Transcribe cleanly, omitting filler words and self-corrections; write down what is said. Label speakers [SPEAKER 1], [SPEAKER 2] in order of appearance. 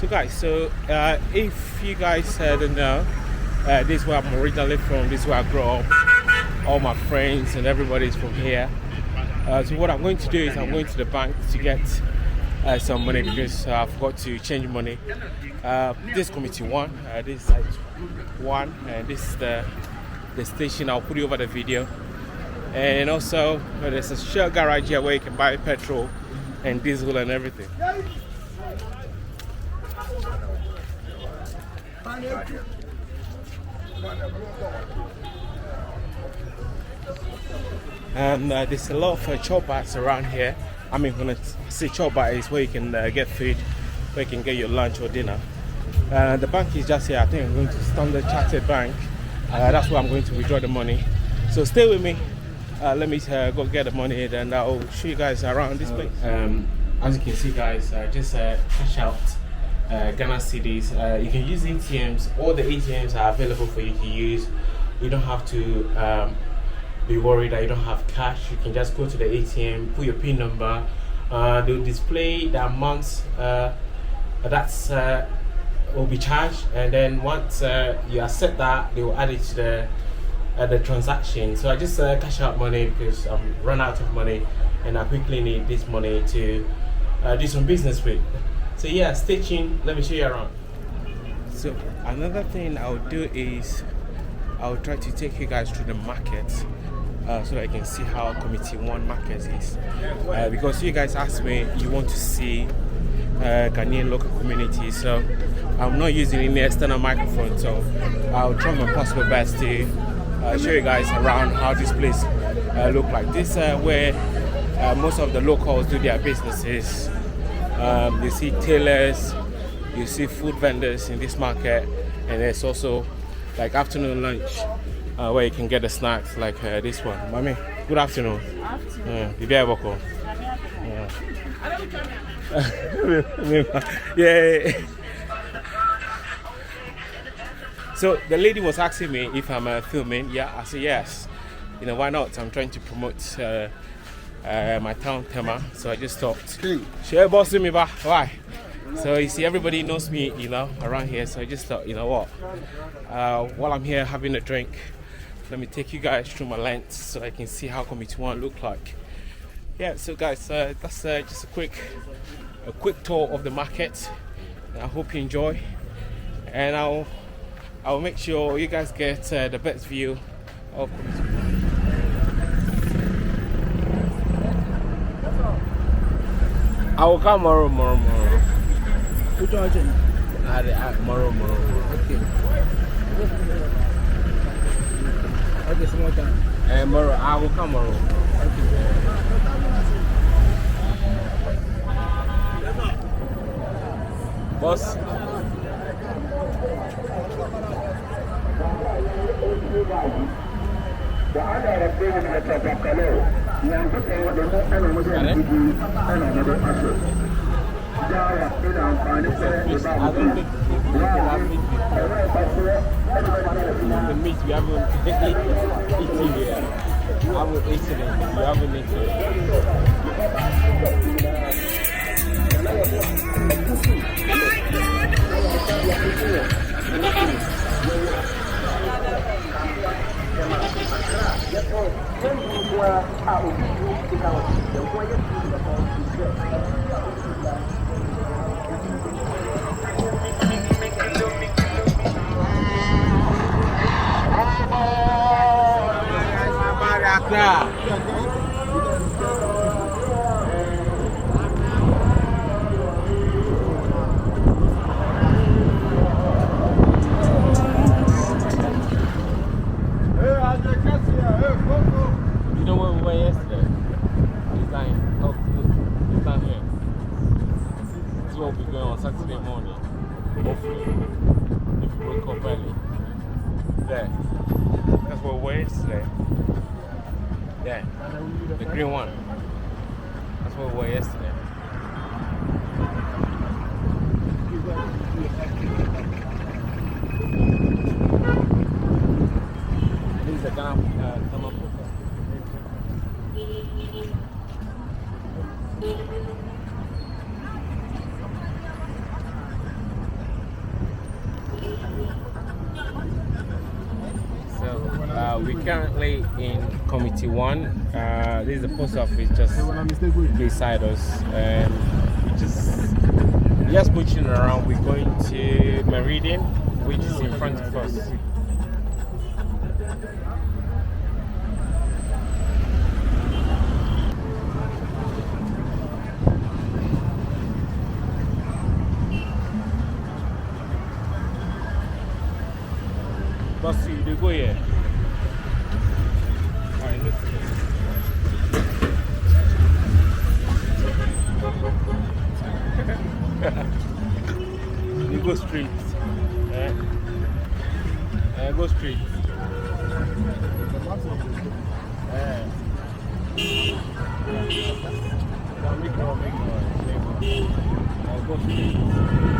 [SPEAKER 1] So guys, if you guys don't know, this is where I'm originally from. This is where I grew up. All my friends and everybody's from here. So what I'm going to do is I'm going to the bank to get some money because I forgot to change money. This is committee 1. This is site 1, and this is the station. I'll put it over the video. And also there's a shell garage here where you can buy petrol and diesel and everything. And there's a lot of chop bars around here. I mean, when I say chop bar is where you can get food, where you can get your lunch or dinner. The bank is just here. I think I'm going to Standard Chartered Bank. That's where I'm going to withdraw the money. So stay with me. Let me go get the money, and I'll show you guys around this place. As you can see, guys, just cash out Ghana cedis. You can use ATMs. All the ATMs are available for you to use. You don't have to be worried that you don't have cash. You can just go to the ATM, put your PIN number. They'll display the amounts that's will be charged, and then once you accept that, they will add it to the transaction. So I just cash out money because I'm run out of money, and I quickly need this money to do some business with. So yeah, stay tuned. Let me show you around. So another thing I'll do is I'll try to take you guys through the market so that you can see how Committee 1 market is. Because you guys asked me you want to see Ghanaian local community, so I'm not using any external microphone, so I'll try my possible best to show you guys around how this place look like. This where most of the locals do their businesses. You see tailors, you see food vendors in this market, and there's also like afternoon lunch where you can get the snacks like this one. Mami, good afternoon. Yeah. So the lady was asking me if I'm filming. Yeah, I said yes. You know, why not? I'm trying to promote my town Tema, so I just thought, share boss with me, ba? Why? So you see, everybody knows me, you know, around here. So I just thought, you know what? While I'm here having a drink, let me take you guys through my lens so I can see how Committee 1 look like. Yeah. So guys, that's just a quick tour of the market. I hope you enjoy, and I'll make sure you guys get the best view of Committee 1. I will come tomorrow.
[SPEAKER 2] Which one?
[SPEAKER 1] Tomorrow.
[SPEAKER 2] Okay. Okay, some more time.
[SPEAKER 1] Tomorrow, I will come tomorrow. Okay. Boss. The meat you haven't eaten yet. I will eat it. You haven't eaten You know where we were yesterday? It's down here. This is what we're going on Saturday morning. Hopefully, if you wake up early. There. That's where we were yesterday. Yeah. The green one. That's where we were yesterday. This is the Ghana We're currently in Committee 1. This is the post office just beside us. And we just pushing around. We're going to Meridian, which is in front of us. Boss, you go here. Alright, let's go. You go straight. Go straight. Make more. Go straight.